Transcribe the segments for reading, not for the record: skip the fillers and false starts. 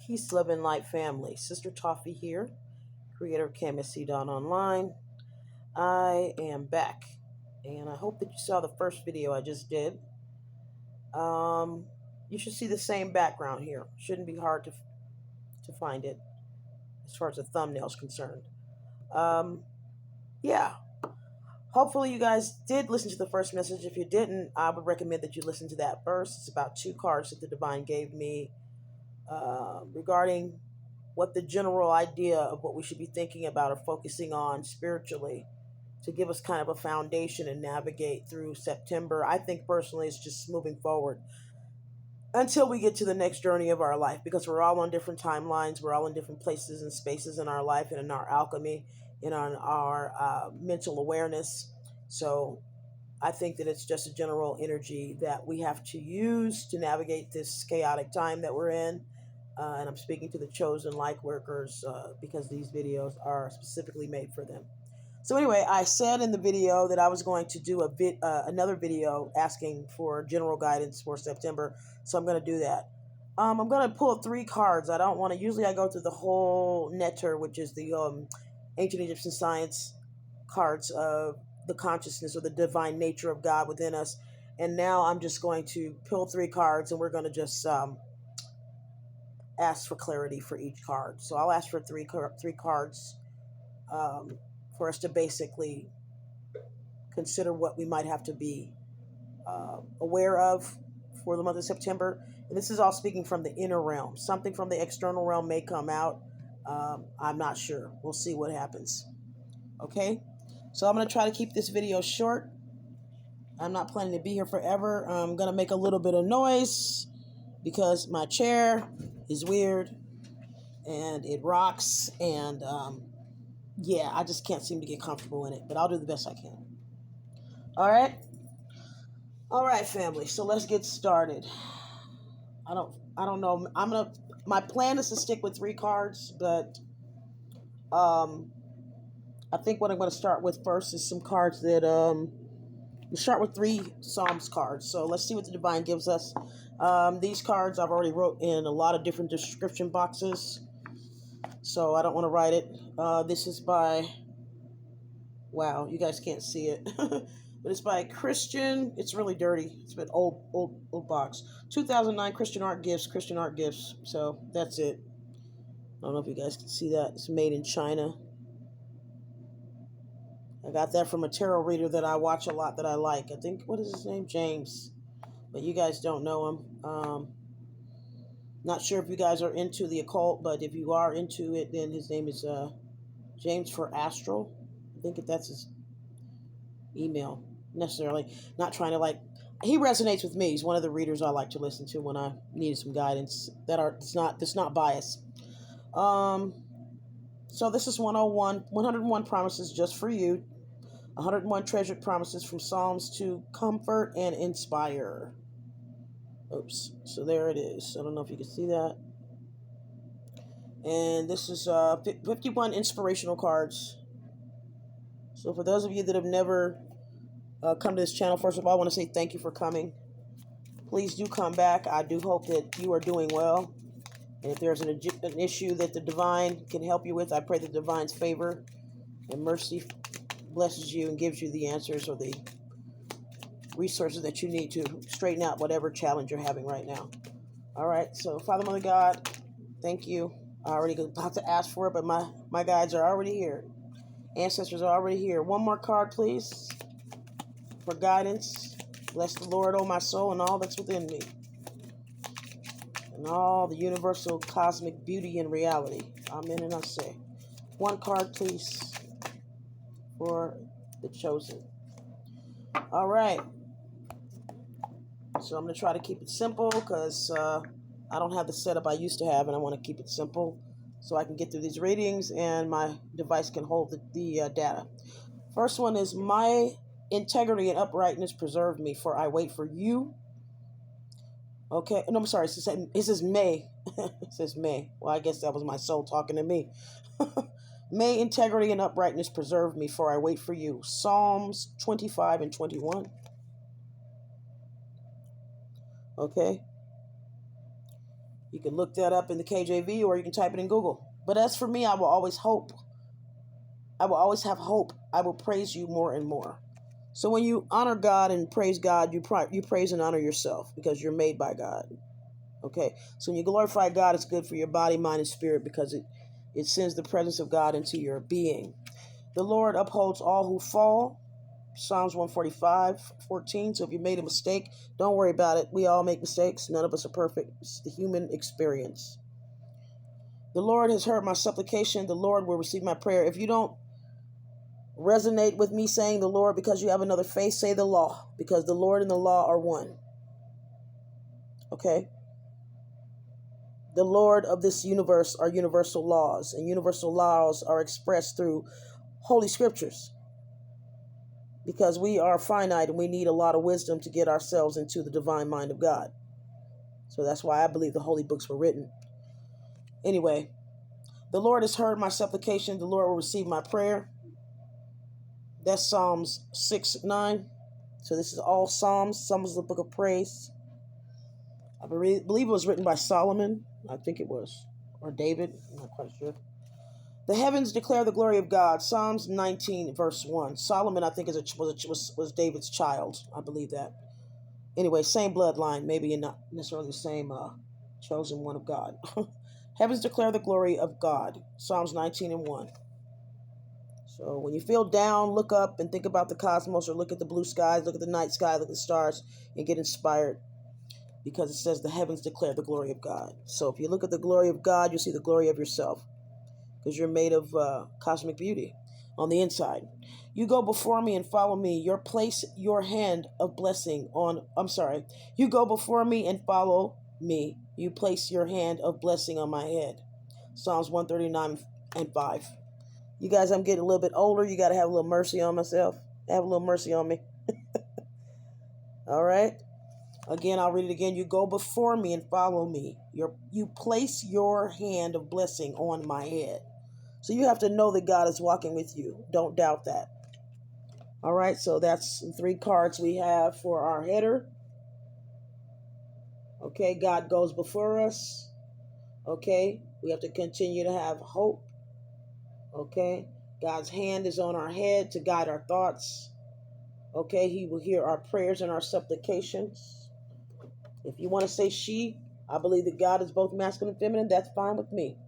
Peace, love, and light family. Sister Toffee here, creator of CamSC.online. I am back, and I hope that you saw the first video I just did. You should see the same background here. Shouldn't be hard to find it as far as the thumbnail is concerned. Yeah. Hopefully you guys did listen to the first message. If you didn't, I would recommend that you listen to that first. It's about 2 cards that the Divine gave me regarding what the general idea of what we should be thinking about or focusing on spiritually to give us kind of a foundation and navigate through September. I think personally it's just moving forward until we get to the next journey of our life, because we're all on different timelines. We're all in different places and spaces in our life and in our alchemy and on our mental awareness. So I think that it's just a general energy that we have to use to navigate this chaotic time that we're in. And I'm speaking to the chosen Lightworkers because these videos are specifically made for them. So anyway, I said in the video that I was going to do another video asking for general guidance for September. So I'm going to do that. I'm going to pull 3 cards. I don't want to, usually I go through the whole netter, which is the ancient Egyptian science cards of the consciousness or the divine nature of God within us. And now I'm just going to pull 3 cards, and we're going to just ask for clarity for each card. So I'll ask for three cards for us to basically consider what we might have to be aware of for the month of September. And this is all speaking from the inner realm. Something from the external realm may come out. I'm not sure. We'll see what happens. Okay? So I'm going to try to keep this video short. I'm not planning to be here forever. I'm going to make a little bit of noise because my chair is weird and it rocks, and yeah, I just can't seem to get comfortable in it, but I'll do the best I can. All right, family. So let's get started. I don't know. My plan is to stick with 3 cards, but I think what I'm going to start with first is some cards that we start with 3 Psalms cards. So let's see what the Divine gives us. These cards I've already wrote in a lot of different description boxes, so I don't want to write it. This is by, wow, you guys can't see it, but it's by Christian. It's really dirty. It's an old box. 2009 Christian Art Gifts. So that's it. I don't know if you guys can see that. It's made in China. I got that from a tarot reader that I watch a lot that I like. I think, what is his name? James. But you guys don't know him. Not sure if you guys are into the occult, but if you are into it, then his name is James for Astral. I think that's his email. Necessarily. Not trying to he resonates with me. He's one of the readers I like to listen to when I need some guidance that's not biased. So this is 101 promises just for you. 101 treasured promises from Psalms to comfort and inspire. Oops. So there it is. I don't know if you can see that. And this is 51 inspirational cards. So for those of you that have never come to this channel, first of all, I want to say thank you for coming. Please do come back. I do hope that you are doing well. And if there's an issue that the Divine can help you with, I pray the Divine's favor and mercy blesses you and gives you the answers or the resources that you need to straighten out whatever challenge you're having right now. All right, so Father, Mother, God, thank you. I already about to ask for it, but my guides are already here. Ancestors are already here. One more card, please, for guidance. Bless the Lord, oh my soul, and all that's within me, and all the universal cosmic beauty and reality. Amen, and I say. 1 card, please, for the chosen. All right. So I'm going to try to keep it simple because I don't have the setup I used to have, and I want to keep it simple so I can get through these readings and my device can hold the data. First one is, my integrity and uprightness preserve me, for I wait for you. Okay. No, I'm sorry. It says May. It says May. Well, I guess that was my soul talking to me. May integrity and uprightness preserve me, for I wait for you. Psalms 25 and 21. Okay. You can look that up in the KJV or you can type it in Google. But as for me, I will always hope. I will always have hope. I will praise you more and more. So when you honor God and praise God, you praise and honor yourself because you're made by God. Okay? So when you glorify God, it's good for your body, mind, and spirit because it sends the presence of God into your being. The Lord upholds all who fall. Psalms 145:14. So if you made a mistake, don't worry about it. We all make mistakes. None of us are perfect. It's the human experience. The Lord has heard my supplication. The Lord will receive my prayer. If you don't resonate with me saying the Lord because you have another faith, say the law, because the Lord and the law are one. Okay? The Lord of this universe are universal laws, and universal laws are expressed through holy scriptures. Because we are finite and we need a lot of wisdom to get ourselves into the divine mind of God. So that's why I believe the holy books were written. Anyway, the Lord has heard my supplication. The Lord will receive my prayer. That's Psalms 6:9. So this is all Psalms. Psalms is the book of praise. I believe it was written by Solomon. I think it was. Or David. I'm not quite sure. The heavens declare the glory of God. Psalms 19, verse 1. Solomon, I think, was David's child. I believe that. Anyway, same bloodline. Maybe not necessarily the same chosen one of God. Heavens declare the glory of God. Psalms 19:1. So when you feel down, look up and think about the cosmos, or look at the blue skies, look at the night sky, look at the stars, and get inspired. Because it says the heavens declare the glory of God. So if you look at the glory of God, you'll see the glory of yourself. Because you're made of cosmic beauty on the inside. You go before me and follow me. You place your hand of blessing on, You go before me and follow me. You place your hand of blessing on my head. Psalms 139:5. You guys, I'm getting a little bit older. You got to have a little mercy on myself. Have a little mercy on me. All right. Again, I'll read it again. You go before me and follow me. You place your hand of blessing on my head. So you have to know that God is walking with you. Don't doubt that. All right, so that's 3 cards we have for our header. Okay, God goes before us. Okay, we have to continue to have hope. Okay, God's hand is on our head to guide our thoughts. Okay, He will hear our prayers and our supplications. If you want to say she, I believe that God is both masculine and feminine. That's fine with me.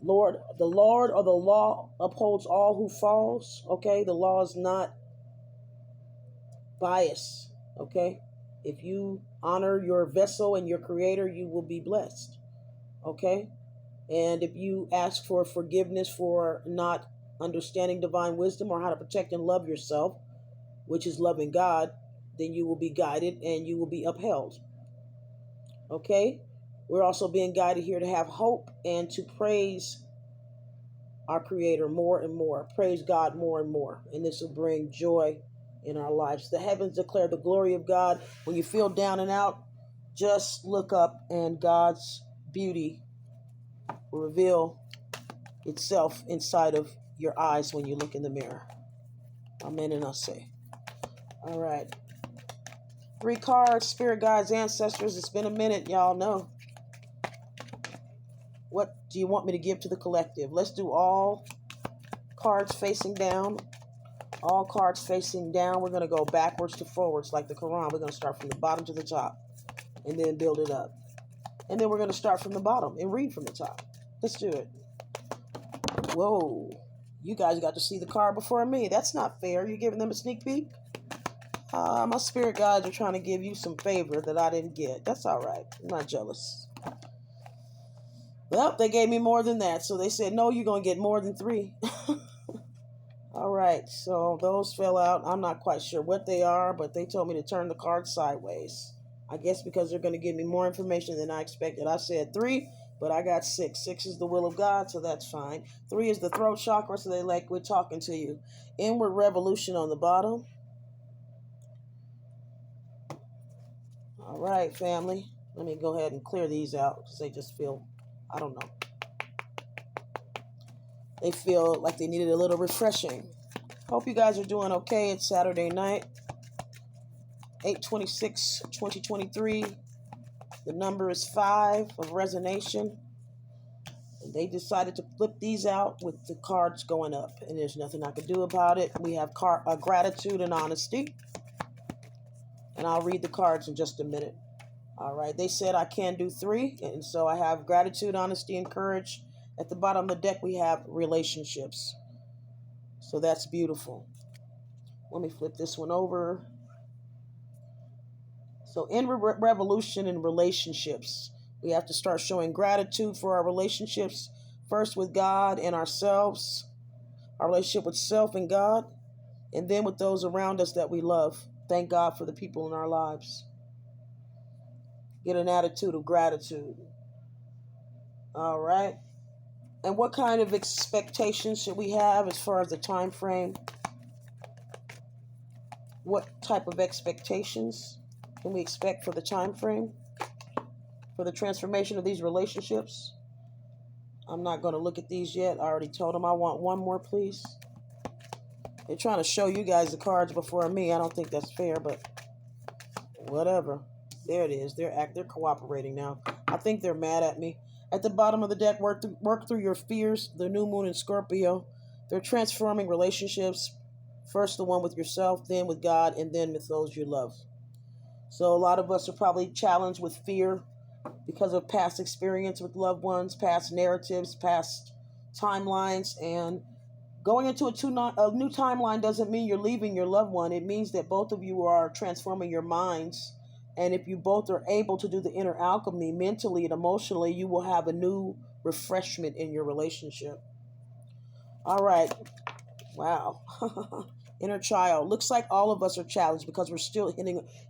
The Lord or the law upholds all who falls. Okay, the law is not biased. Okay, if you honor your vessel and your creator, you will be blessed. Okay, and if you ask for forgiveness for not understanding divine wisdom or how to protect and love yourself, which is loving God, then you will be guided and you will be upheld. Okay, we're also being guided here to have hope and to praise our creator more and more, praise God more and more, and this will bring joy in our lives. The heavens declare the glory of God. When you feel down and out, just look up and God's beauty will reveal itself inside of your eyes when you look in the mirror. Amen and I say. All right. 3 cards, spirit guides, ancestors. It's been a minute, y'all know. What do you want me to give to the collective? Let's do all cards facing down. All cards facing down. We're going to go backwards to forwards like the Quran. We're going to start from the bottom to the top and then build it up. And then we're going to start from the bottom and read from the top. Let's do it. Whoa. You guys got to see the card before me. That's not fair. You're giving them a sneak peek? My spirit guides are trying to give you some favor that I didn't get. That's all right. I'm not jealous. Well, they gave me more than that. So they said, no, you're going to get more than 3. All right. So those fell out. I'm not quite sure what they are, but they told me to turn the card sideways. I guess because they're going to give me more information than I expected. I said 3, but I got 6. 6 is the will of God, so that's fine. 3 is the throat chakra, so they like we're talking to you. Inward revolution on the bottom. All right, family. Let me go ahead and clear these out because they just feel, I don't know. They feel like they needed a little refreshing. Hope you guys are doing okay. It's Saturday night, 8/26/2023. The number is 5 of resonation. And they decided to flip these out with the cards going up. And there's nothing I can do about it. We have gratitude and honesty. And I'll read the cards in just a minute. All right. They said I can do 3. And so I have gratitude, honesty, and courage. At the bottom of the deck, we have relationships. So that's beautiful. Let me flip this one over. So in revolution in relationships, we have to start showing gratitude for our relationships, first with God and ourselves, our relationship with self and God, and then with those around us that we love. Thank God for the people in our lives. Get an attitude of gratitude. All right. And what kind of expectations should we have as far as the time frame? What type of expectations can we expect for the time frame, for the transformation of these relationships? I'm not going to look at these yet. I already told them I want one more, please. They're trying to show you guys the cards before me. I don't think that's fair, but whatever. There it is. They're cooperating now. I think they're mad at me. At the bottom of the deck, work through your fears. The new moon in Scorpio. They're transforming relationships. First the one with yourself, then with God, and then with those you love. So a lot of us are probably challenged with fear because of past experience with loved ones, past narratives, past timelines. And going into a new timeline doesn't mean you're leaving your loved one. It means that both of you are transforming your minds. And if you both are able to do the inner alchemy mentally and emotionally, you will have a new refreshment in your relationship. All right. Wow. Inner child. Looks like all of us are challenged because we're still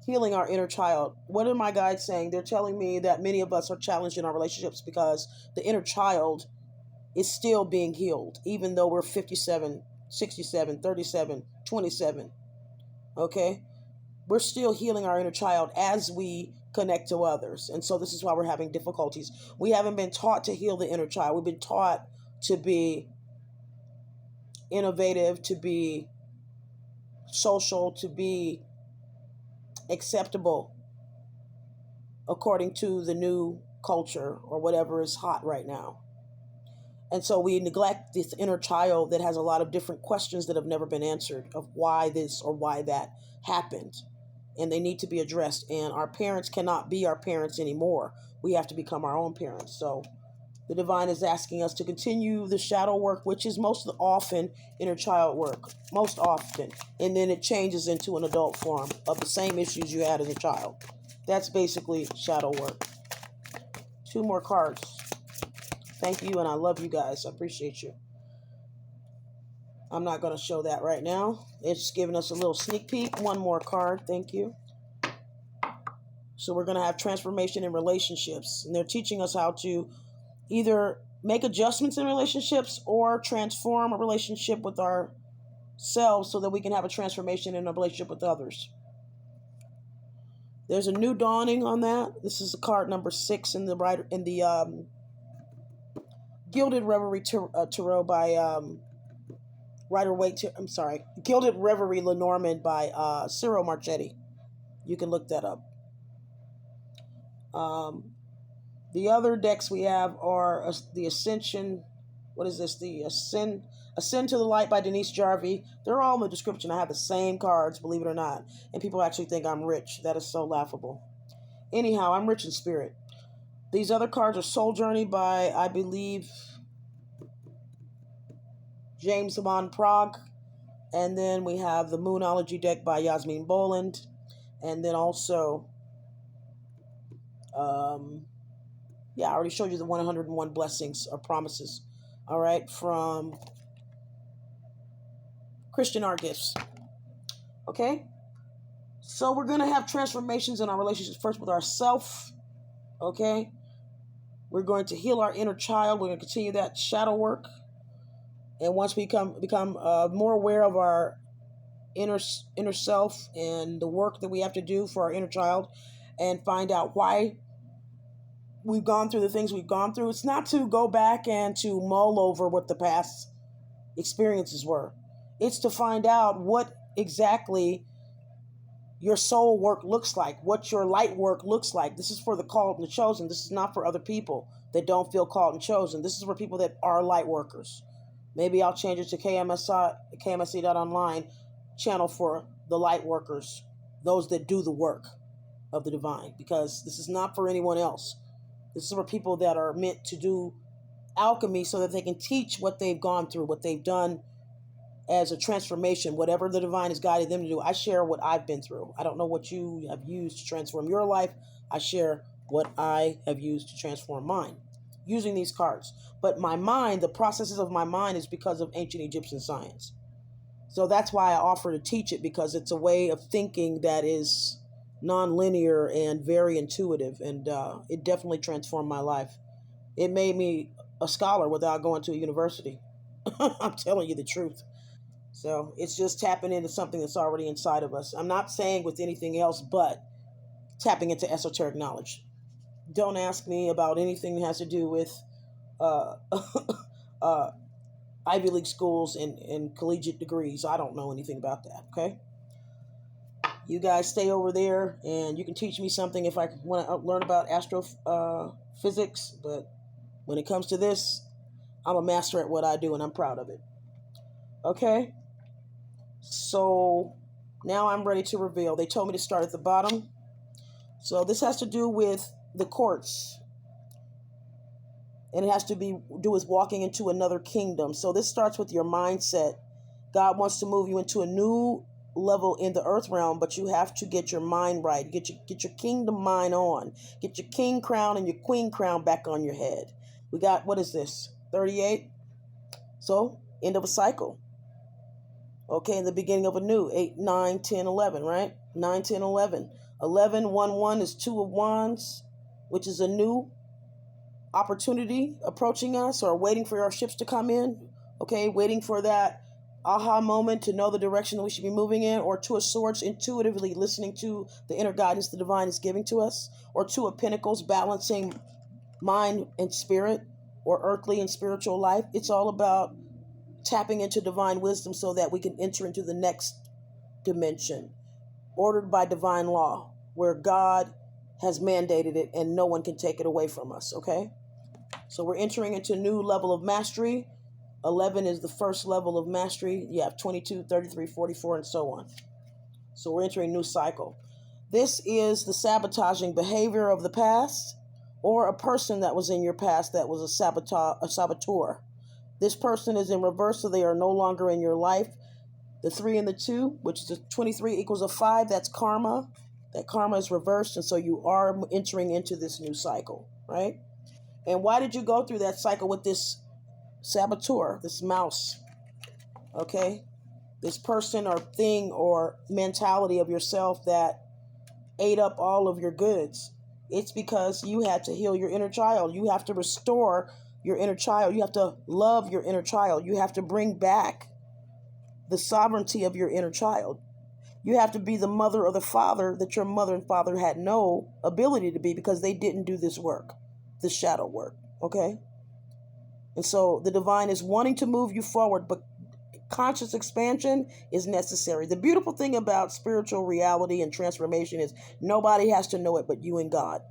healing our inner child. What are my guides saying? They're telling me that many of us are challenged in our relationships because the inner child is still being healed, even though we're 57, 67, 37, 27. Okay? We're still healing our inner child as we connect to others. And so this is why we're having difficulties. We haven't been taught to heal the inner child. We've been taught to be innovative, to be social, to be acceptable according to the new culture or whatever is hot right now. And so we neglect this inner child that has a lot of different questions that have never been answered of why this or why that happened. And they need to be addressed. And our parents cannot be our parents anymore. We have to become our own parents. So the divine is asking us to continue the shadow work, which is most often inner child work, most often. And then it changes into an adult form of the same issues you had as a child. That's basically shadow work. 2 more cards. Thank you, and I love you guys. I appreciate you. I'm not going to show that right now. It's just giving us a little sneak peek. 1 more card. Thank you. So we're going to have transformation in relationships. And they're teaching us how to either make adjustments in relationships or transform a relationship with ourselves so that we can have a transformation in a relationship with others. There's a new dawning on that. This is card number 6 in the Gilded Reverie Tarot by Gilded Reverie Lenormand by Cyril Marchetti. You can look that up. The other decks we have are the Ascension. What is this? The Ascend to the Light by Denise Jarvie. They're all in the description. I have the same cards, believe it or not. And people actually think I'm rich. That is so laughable. Anyhow, I'm rich in spirit. These other cards are Soul Journey by, I believe, James Van Prague. And then we have the Moonology deck by Yasmin Boland. And then also, I already showed you the 101 Blessings or Promises. All right, from Christian Art Gifts. Okay? So we're going to have transformations in our relationships first with ourselves. Okay? We're going to heal our inner child. We're going to continue that shadow work. And once we become more aware of our inner self and the work that we have to do for our inner child and find out why we've gone through the things we've gone through, it's not to go back and to mull over what the past experiences were. It's to find out what exactly your soul work looks like, what your light work looks like. This is for the called and the chosen. This is not for other people that don't feel called and chosen. This is for people that are light workers. Maybe I'll change it to KMSE.online channel for the light workers, those that do the work of the divine, because this is not for anyone else. This is for people that are meant to do alchemy so that they can teach what they've gone through, what they've done as a transformation, whatever the divine has guided them to do. I share what I've been through. I don't know what you have used to transform your life. I share what I have used to transform mine using these cards. But my mind, the processes of my mind, is because of ancient Egyptian science. So that's why I offer to teach it, because it's a way of thinking that is non-linear and very intuitive. And it definitely transformed my life. It made me a scholar without going to a university. I'm telling you the truth. So it's just tapping into something that's already inside of us. I'm not saying with anything else but tapping into esoteric knowledge. Don't ask me about anything that has to do with uh, uh, Ivy League schools and collegiate degrees. I don't know anything about that, okay? You guys stay over there, and you can teach me something if I want to learn about astrophysics. But when it comes to this, I'm a master at what I do, and I'm proud of it. Okay? So now I'm ready to reveal. They told me to start at the bottom. So this has to do with the courts. And it has to do with walking into another kingdom. So this starts with your mindset. God wants to move you into a new level in the earth realm, but you have to get your mind right. Get your kingdom mind on. Get your king crown and your queen crown back on your head. We got, what is this? 38? So, end of a cycle. Okay, in the beginning of a new, 8, 9, 10, 11, right? 9, 10, 11. 11, 1, 1 is 2 of wands, which is a new opportunity approaching us, or waiting for our ships to come in. Okay, waiting for that aha moment to know the direction that we should be moving in, or 2 of swords, intuitively listening to the inner guidance the divine is giving to us, or 2 of pentacles, balancing mind and spirit, or earthly and spiritual life. It's all about tapping into divine wisdom so that we can enter into the next dimension, ordered by divine law, where God has mandated it and no one can take it away from us, okay? So we're entering into a new level of mastery. 11 is the first level of mastery. You have 22, 33, 44, and so on. So we're entering a new cycle. This is the sabotaging behavior of the past, or a person that was in your past that was a saboteur. This person is in reverse, so they are no longer in your life. The 3 and the 2, which is a 23 equals a 5, that's karma. That karma is reversed, and so you are entering into this new cycle, right? And why did you go through that cycle with this saboteur, this mouse, okay? This person or thing or mentality of yourself that ate up all of your goods. It's because you had to heal your inner child. You have to restore your inner child. You have to love your inner child. You have to bring back the sovereignty of your inner child. You have to be the mother or the father that your mother and father had no ability to be, because they didn't do this work, this shadow work, okay? And so the divine is wanting to move you forward, but conscious expansion is necessary. The beautiful thing about spiritual reality and transformation is nobody has to know it but you and God.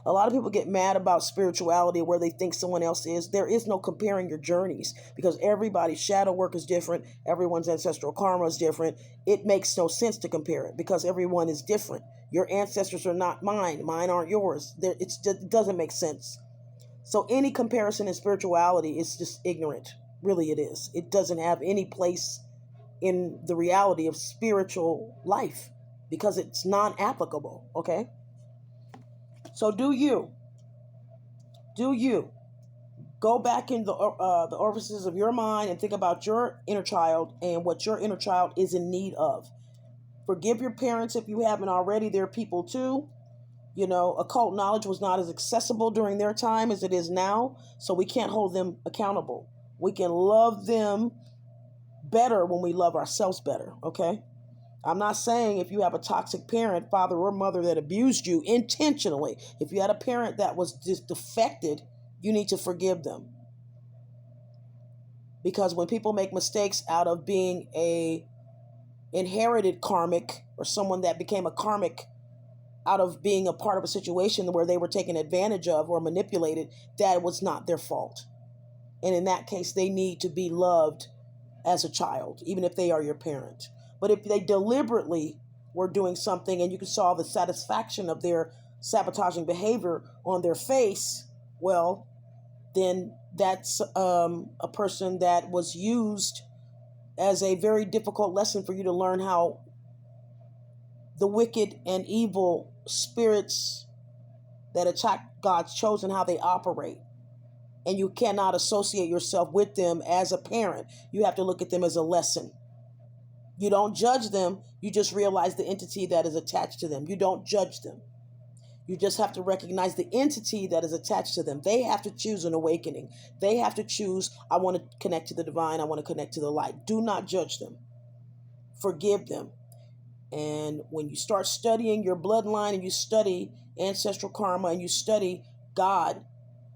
A lot of people get mad about spirituality, where they think someone else is. There is no comparing your journeys, because everybody's shadow work is different. Everyone's ancestral karma is different. It makes no sense to compare it, because everyone is different. Your ancestors are not mine. Mine aren't yours. It doesn't make sense. So any comparison in spirituality is just ignorant. Really, it is. It doesn't have any place in the reality of spiritual life, because it's non-applicable, okay? So do you go back in the orifices of your mind and think about your inner child and what your inner child is in need of. Forgive your parents if you haven't already. They're people too. You know, occult knowledge was not as accessible during their time as it is now, so we can't hold them accountable. We can love them better when we love ourselves better, okay? I'm not saying if you have a toxic parent, father or mother, that abused you intentionally. If you had a parent that was just defected, you need to forgive them. Because when people make mistakes out of being a inherited karmic, or someone that became a karmic out of being a part of a situation where they were taken advantage of or manipulated, that was not their fault. And in that case, they need to be loved as a child, even if they are your parent. But if they deliberately were doing something and you saw the satisfaction of their sabotaging behavior on their face, well, then that's a person that was used as a very difficult lesson for you to learn how the wicked and evil spirits that attack God's chosen, how they operate. And you cannot associate yourself with them as a parent. You have to look at them as a lesson. You don't judge them. You just realize the entity that is attached to them. You don't judge them. You just have to recognize the entity that is attached to them. They have to choose an awakening. They have to choose, I want to connect to the divine. I want to connect to the light. Do not judge them. Forgive them. And when you start studying your bloodline and you study ancestral karma and you study God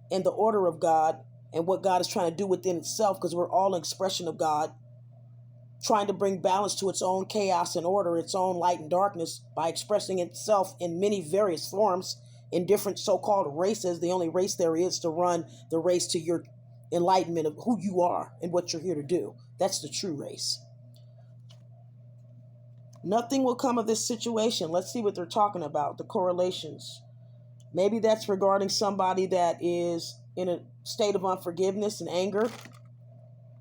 and the order of God and what God is trying to do within itself, because we're all an expression of God, trying to bring balance to its own chaos and order, its own light and darkness by expressing itself in many various forms in different so-called races. The only race there is to run the race to your enlightenment of who you are and what you're here to do. That's the true race. Nothing will come of this situation. Let's see what they're talking about, the correlations. Maybe that's regarding somebody that is in a state of unforgiveness and anger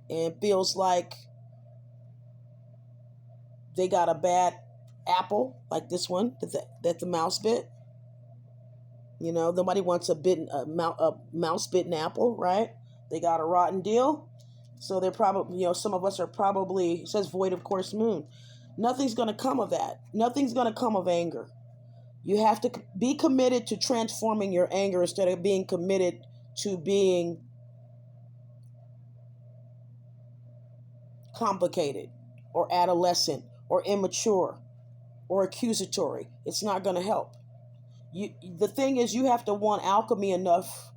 and feels like they got a bad apple, like this one that the mouse bit. You know, nobody wants a mouse bitten apple, right? They got a rotten deal. So they're probably, some of us are probably, it says void of course moon. Nothing's going to come of that. Nothing's going to come of anger. You have to be committed to transforming your anger instead of being committed to being complicated or adolescent or immature or accusatory. It's not going to help. The thing is, you have to want alchemy enough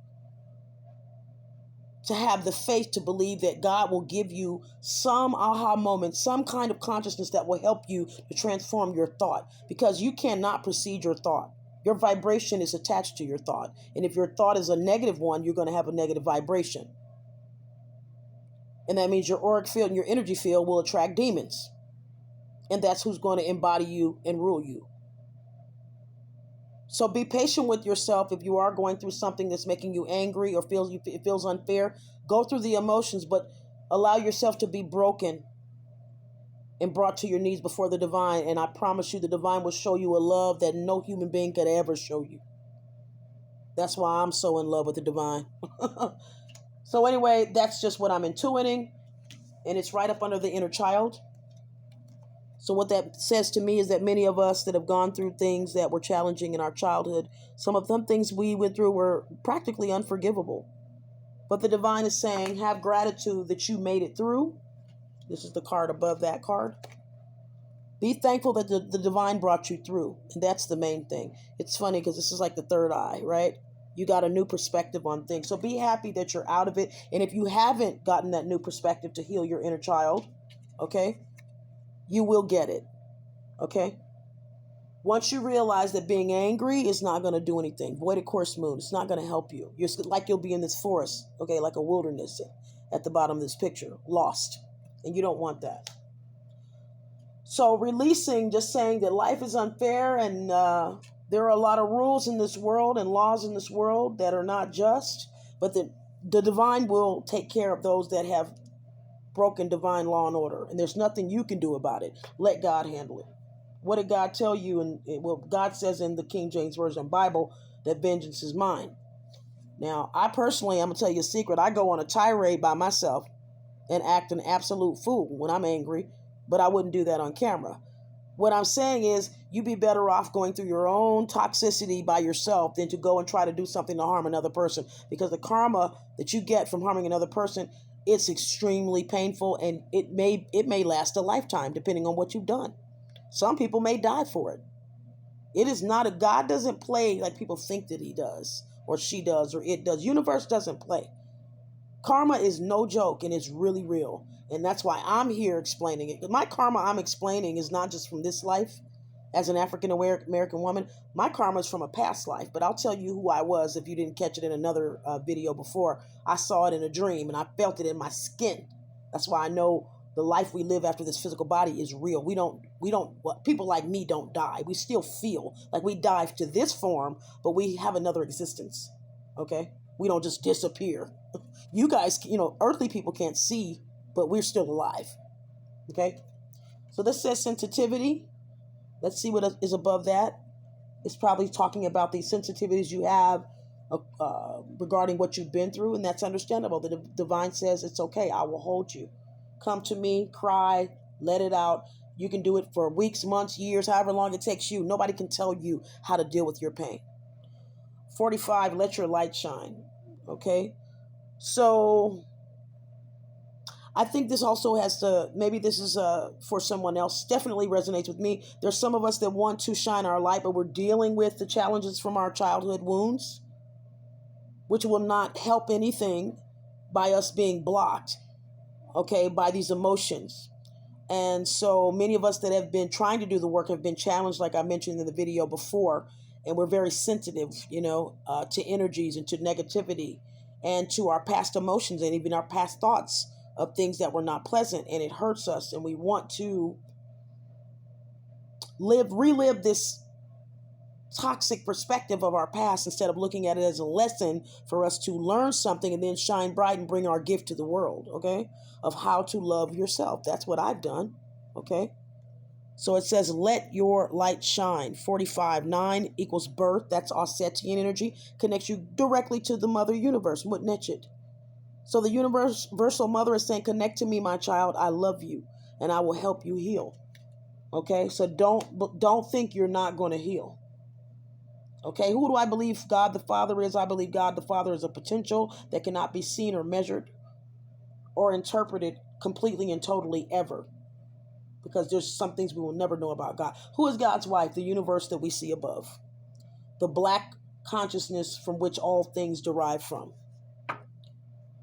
to have the faith to believe that God will give you some aha moment, some kind of consciousness that will help you to transform your thought, because you cannot precede your thought. Your vibration is attached to your thought. And if your thought is a negative one, you're going to have a negative vibration. And that means your auric field and your energy field will attract demons. And that's who's going to embody you and rule you. So be patient with yourself. If you are going through something that's making you angry or it feels unfair, go through the emotions, but allow yourself to be broken and brought to your knees before the divine. And I promise you, the divine will show you a love that no human being could ever show you. That's why I'm so in love with the divine. So anyway, that's just what I'm intuiting. And it's right up under the inner child. So what that says to me is that many of us that have gone through things that were challenging in our childhood, some of them things we went through were practically unforgivable. But the divine is saying, have gratitude that you made it through. This is the card above that card. Be thankful that the divine brought you through. And that's the main thing. It's funny because this is like the third eye, right? You got a new perspective on things. So be happy that you're out of it. And if you haven't gotten that new perspective to heal your inner child, okay, you will get it, okay? Once you realize that being angry is not going to do anything, voided course moon, it's not going to help you. You're like you'll be in this forest, okay, like a wilderness at the bottom of this picture, lost, and you don't want that. So releasing, just saying that life is unfair and there are a lot of rules in this world and laws in this world that are not just, but the divine will take care of those that have broken divine law and order, and there's nothing you can do about it. Let God handle it. What did God tell you? And God says in the King James Version Bible that vengeance is mine. Now, I personally, I'm gonna tell you a secret. I go on a tirade by myself and act an absolute fool when I'm angry, but I wouldn't do that on camera. What I'm saying is, you'd be better off going through your own toxicity by yourself than to go and try to do something to harm another person, because the karma that you get from harming another person, it's extremely painful, and it may last a lifetime depending on what you've done. Some people may die for it. It is not God doesn't play like people think that he does or she does or it does. Universe doesn't play. Karma is no joke, and it's really real. And that's why I'm here explaining it. My karma I'm explaining is not just from this life as an African American woman. My karma is from a past life. But I'll tell you who I was if you didn't catch it in another video before. I saw it in a dream, and I felt it in my skin. That's why I know the life we live after this physical body is real. People like me don't die. We still feel like we dive to this form, but we have another existence. Okay? We don't just disappear. You guys, earthly people can't see, but we're still alive. Okay? So this says sensitivity. Let's see what is above that. It's probably talking about the sensitivities you have regarding what you've been through, and that's understandable. The divine says, it's okay. I will hold you. Come to me, cry, let it out. You can do it for weeks, months, years, however long it takes you. Nobody can tell you how to deal with your pain. 45, let your light shine. Okay? So I think this also has to, maybe this is for someone else, definitely resonates with me. There's some of us that want to shine our light, but we're dealing with the challenges from our childhood wounds, which will not help anything by us being blocked, okay, by these emotions. And so many of us that have been trying to do the work have been challenged, like I mentioned in the video before, and we're very sensitive, to energies and to negativity and to our past emotions and even our past thoughts of things that were not pleasant, and it hurts us, and we want to relive this toxic perspective of our past instead of looking at it as a lesson for us to learn something and then shine bright and bring our gift to the world, okay, of how to love yourself. That's what I've done, okay? So it says, let your light shine. 45, 9 equals birth. That's Ossetian energy. Connects you directly to the mother universe, Mutnechit. So the universal mother is saying, connect to me, my child. I love you, and I will help you heal. Okay, so don't think you're not going to heal. Okay, who do I believe God the Father is? I believe God the Father is a potential that cannot be seen or measured or interpreted completely and totally ever, because there's some things we will never know about God. Who is God's wife? The universe that we see above. The black consciousness from which all things derive from.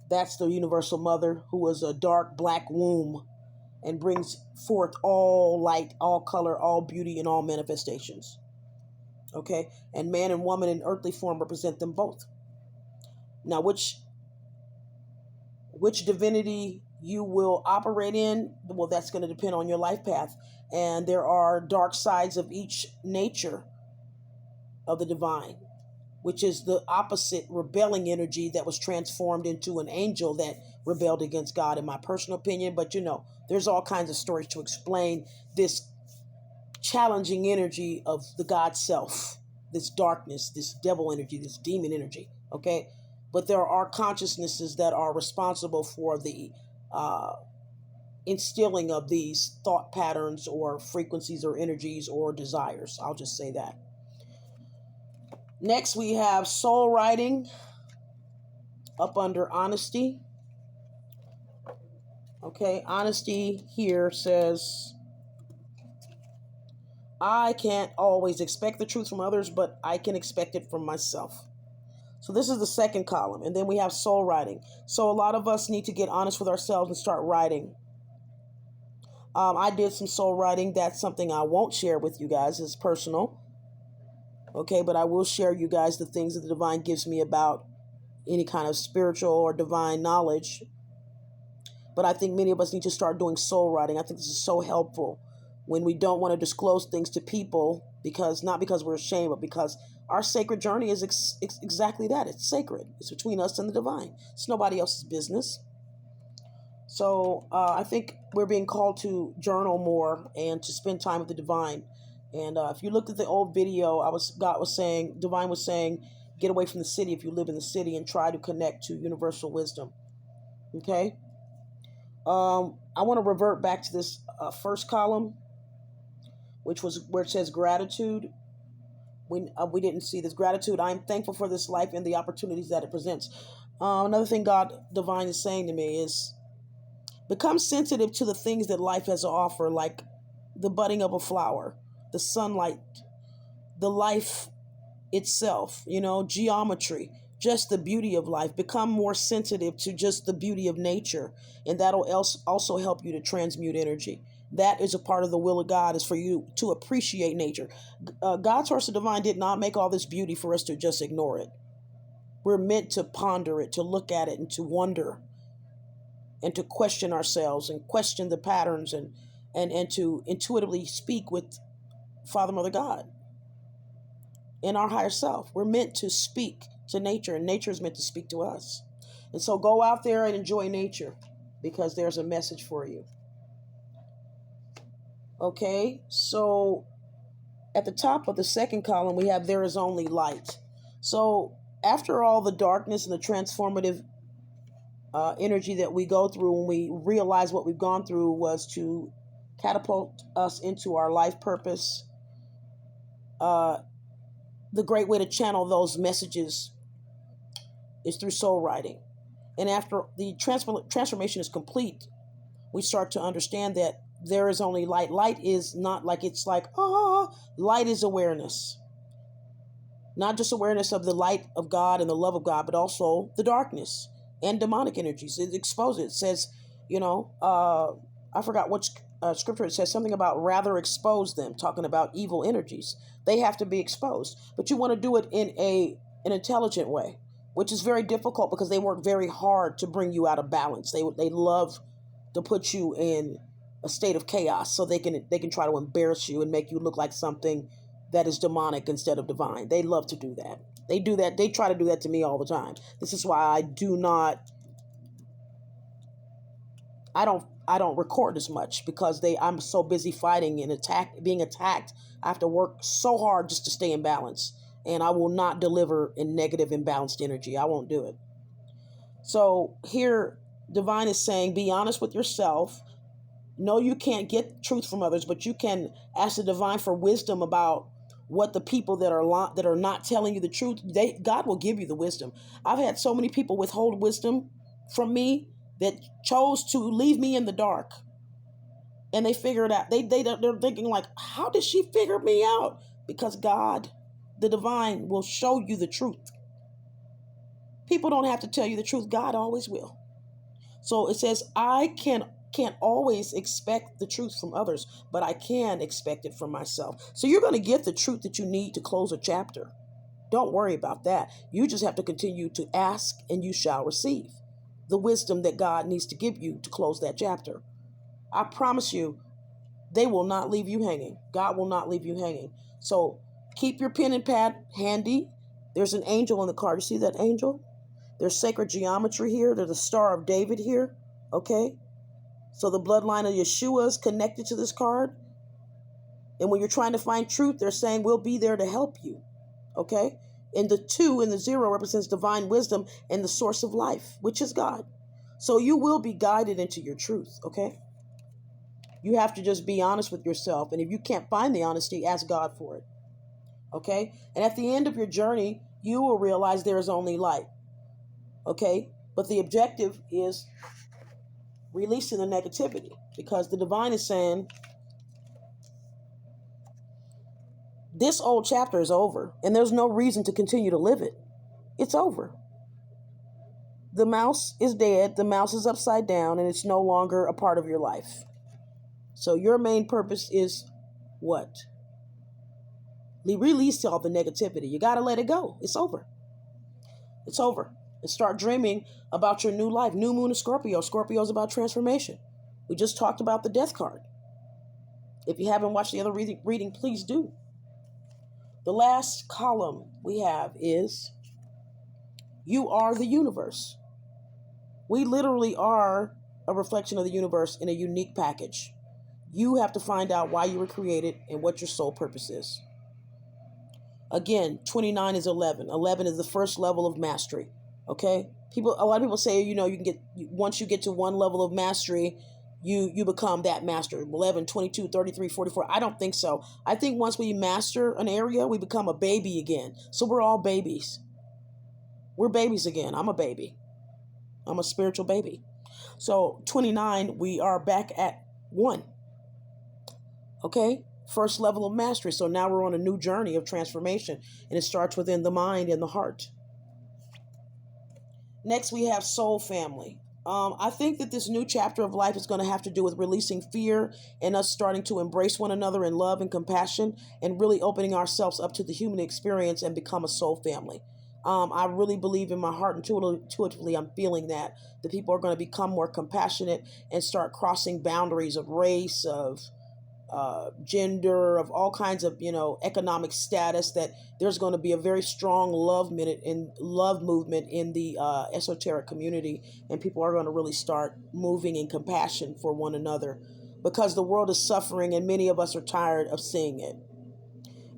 That's the universal mother, who is a dark black womb and brings forth all light, all color, all beauty, and all manifestations. Okay? And man and woman in earthly form represent them both. Now, which divinity you will operate in, well, that's going to depend on your life path. And there are dark sides of each nature of the divine, which is the opposite rebelling energy that was transformed into an angel that rebelled against God, in my personal opinion. But there's all kinds of stories to explain this challenging energy of the God self, this darkness, this devil energy, this demon energy, okay? But there are consciousnesses that are responsible for the instilling of these thought patterns or frequencies or energies or desires. I'll just say that. Next, we have soul writing up under honesty. Okay, honesty here says, I can't always expect the truth from others, but I can expect it from myself. So this is the second column. And then we have soul writing. So a lot of us need to get honest with ourselves and start writing. I did some soul writing. That's something I won't share with you guys. It's personal. Okay, but I will share you guys the things that the divine gives me about any kind of spiritual or divine knowledge. But I think many of us need to start doing soul writing. I think this is so helpful when we don't want to disclose things to people, not because we're ashamed, but because our sacred journey is exactly that. It's sacred. It's between us and the divine. It's nobody else's business. So I think we're being called to journal more and to spend time with the divine. And if you looked at the old video, divine was saying, get away from the city if you live in the city and try to connect to universal wisdom. Okay? I want to revert back to this first column, which was where it says gratitude. We didn't see this gratitude. I am thankful for this life and the opportunities that it presents. Another thing God divine is saying to me is, become sensitive to the things that life has to offer, like the budding of a flower, the sunlight, the life itself, geometry. just the beauty of life. Become more sensitive to just the beauty of nature, and that'll also help you to transmute energy. That is a part of the will of God, is for you to appreciate nature. God's source of divine did not make all this beauty for us to just ignore it. We're meant to ponder it, to look at it, and to wonder, and to question ourselves, and question the patterns, and to intuitively speak with Father, Mother, God, in our higher self. We're meant to speak to nature, and nature is meant to speak to us. And so go out there and enjoy nature, because there's a message for you. Okay, so at the top of the second column, we have there is only light. So after all the darkness and the transformative energy that we go through, when we realize what we've gone through was to catapult us into our life purpose, the great way to channel those messages is through soul writing. And after the transformation is complete, we start to understand that there is only light. Light is not like it's like, light is awareness. Not just awareness of the light of God and the love of God, but also the darkness and demonic energies. It exposes it. It says, I forgot which scripture it says, something about rather expose them, talking about evil energies. They have to be exposed. But you want to do it in an intelligent way, which is very difficult because they work very hard to bring you out of balance. They love to put you in a state of chaos so they can try to embarrass you and make you look like something that is demonic instead of divine. They love to do that. They do that. They try to do that to me all the time. This is why I don't record as much, because I'm so busy fighting and being attacked. I have to work so hard just to stay in balance, and I will not deliver in negative, imbalanced energy. I won't do it. So here, divine is saying, be honest with yourself. No, you can't get truth from others, but you can ask the divine for wisdom about what the people that are not telling you the truth. God will give you the wisdom. I've had so many people withhold wisdom from me that chose to leave me in the dark, and they figure it out. They're thinking like, how did she figure me out? Because God, the divine, will show you the truth. People don't have to tell you the truth. God always will. So it says, I can't always expect the truth from others, but I can expect it from myself. So you're going to get the truth that you need to close a chapter. Don't worry about that. You just have to continue to ask, and you shall receive the wisdom that God needs to give you to close that chapter. I promise you, they will not leave you hanging. God will not leave you hanging. So keep your pen and pad handy. There's an angel on the card. You see that angel? There's sacred geometry here. There's a Star of David here. Okay? So the bloodline of Yeshua is connected to this card. And when you're trying to find truth, they're saying we'll be there to help you. Okay? And the 2 and the 0 represents divine wisdom and the source of life, which is God. So you will be guided into your truth. Okay? You have to just be honest with yourself. And if you can't find the honesty, ask God for it. Okay? And at the end of your journey, you will realize there is only light. Okay? But the objective is releasing the negativity, because the divine is saying this old chapter is over, and there's no reason to continue to live it. It's over. The mouse is dead, the mouse is upside down, and it's no longer a part of your life. So your main purpose is what? Release all the negativity. You got to let it go. It's over. It's over. And start dreaming about your new life. New moon of Scorpio. Scorpio is about transformation. We just talked about the death card. If you haven't watched the other reading, please do. The last column we have is you are the universe. We literally are a reflection of the universe in a unique package. You have to find out why you were created and what your soul purpose is. Again, 29 is 11. 11 is the first level of mastery. Okay? A lot of people say, you can get, once you get to one level of mastery, you become that master. 11, 22, 33, 44. I don't think so. I think once we master an area, we become a baby again. So we're all babies. We're babies again. I'm a baby. I'm a spiritual baby. So 29, we are back at 1. Okay? First level of mastery. So now we're on a new journey of transformation, and it starts within the mind and the heart. Next, we have soul family. I think that this new chapter of life is going to have to do with releasing fear and us starting to embrace one another in love and compassion and really opening ourselves up to the human experience and become a soul family. I really believe in my heart, intuitively, I'm feeling that the people are going to become more compassionate and start crossing boundaries of race, of gender, of all kinds of economic status. That there's going to be a very strong love movement in the esoteric community, and people are going to really start moving in compassion for one another because the world is suffering and many of us are tired of seeing it.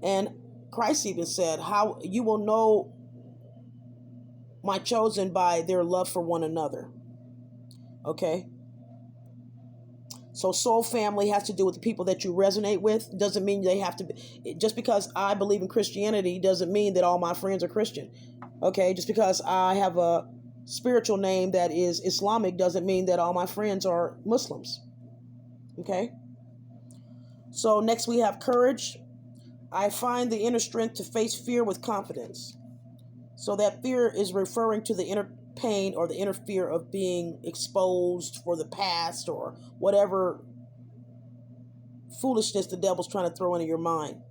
And Christ even said, "How you will know my chosen by their love for one another." Okay. So soul family has to do with the people that you resonate with. Doesn't mean they have to be, just because I believe in Christianity doesn't mean that all my friends are Christian. Okay, just because I have a spiritual name that is Islamic doesn't mean that all my friends are Muslims. Okay. So next we have courage. I find the inner strength to face fear with confidence. So that fear is referring to the inner pain or the inner fear of being exposed for the past or whatever foolishness the devil's trying to throw into your mind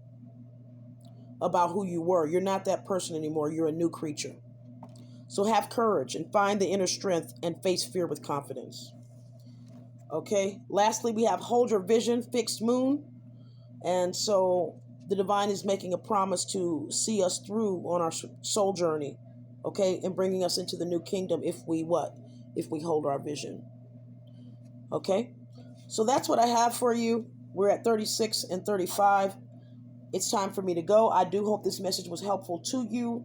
about who you were. You're not that person anymore. You're a new creature. So have courage and find the inner strength and face fear with confidence. Okay. Lastly, we have hold your vision, fixed moon. And so the divine is making a promise to see us through on our soul journey, okay, and bringing us into the new kingdom if we what? If we hold our vision. Okay, so that's what I have for you. We're at 36 and 35. It's time for me to go. I do hope this message was helpful to you.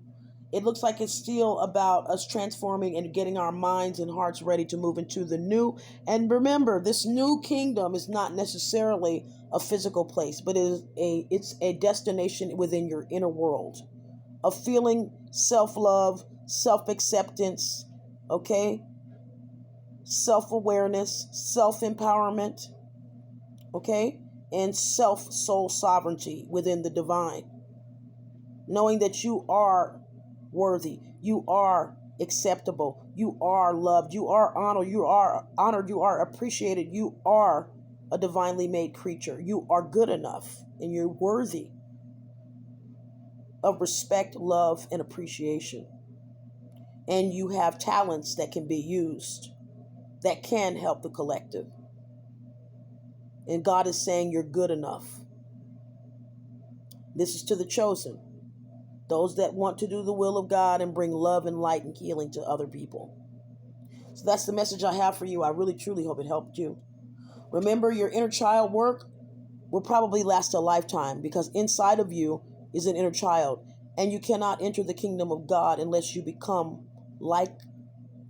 It looks like it's still about us transforming and getting our minds and hearts ready to move into the new. And remember, this new kingdom is not necessarily a physical place, but it's a destination within your inner world of feeling self-love, self-acceptance, okay, self-awareness, self-empowerment, okay, and self-soul sovereignty within the divine. Knowing that you are worthy, you are acceptable, you are loved, you are honored, you are appreciated, you are a divinely made creature. You are good enough and you're worthy of respect, love, and appreciation. And you have talents that can be used, that can help the collective. And God is saying you're good enough. This is to the chosen. Those that want to do the will of God and bring love and light and healing to other people. So that's the message I have for you. I really, truly hope it helped you. Remember, your inner child work will probably last a lifetime because inside of you is an inner child. And you cannot enter the kingdom of God unless you become like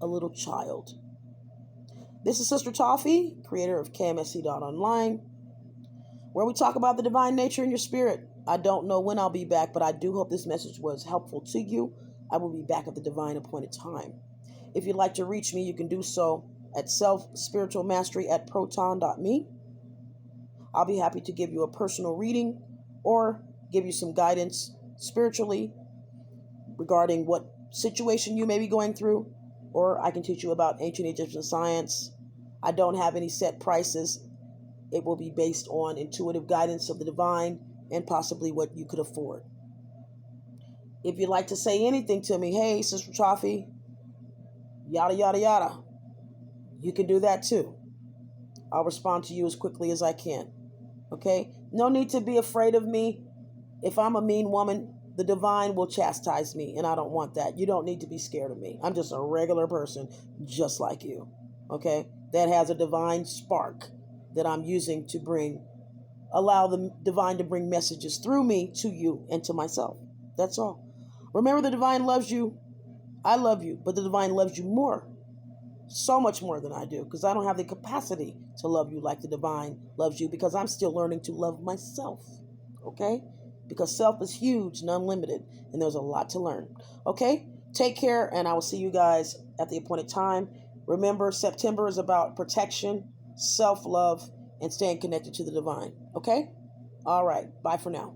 a little child. This is Sister Toffee, creator of KMSC.online, where we talk about the divine nature in your spirit. I don't know when I'll be back, but I do hope this message was helpful to you. I will be back at the divine appointed time. If you'd like to reach me, you can do so at selfspiritualmastery@proton.me. I'll be happy to give you a personal reading or give you some guidance spiritually regarding what situation you may be going through, or I can teach you about ancient Egyptian science. I don't have any set prices. It will be based on intuitive guidance of the divine and possibly what you could afford. If you'd like to say anything to me, hey, Sister Toffee, yada, yada, yada, you can do that too. I'll respond to you as quickly as I can. Okay? No need to be afraid of me. If I'm a mean woman, the divine will chastise me, and I don't want that. You don't need to be scared of me. I'm just a regular person, just like you. Okay? That has a divine spark that I'm using to allow the divine to bring messages through me to you and to myself. That's all. Remember, the divine loves you. I love you, but the divine loves you more. So much more than I do, because I don't have the capacity to love you like the divine loves you, because I'm still learning to love myself. Okay? Because self is huge and unlimited, and there's a lot to learn. Okay? Take care, and I will see you guys at the appointed time. Remember, September is about protection, self-love, and staying connected to the divine. Okay? All right. Bye for now.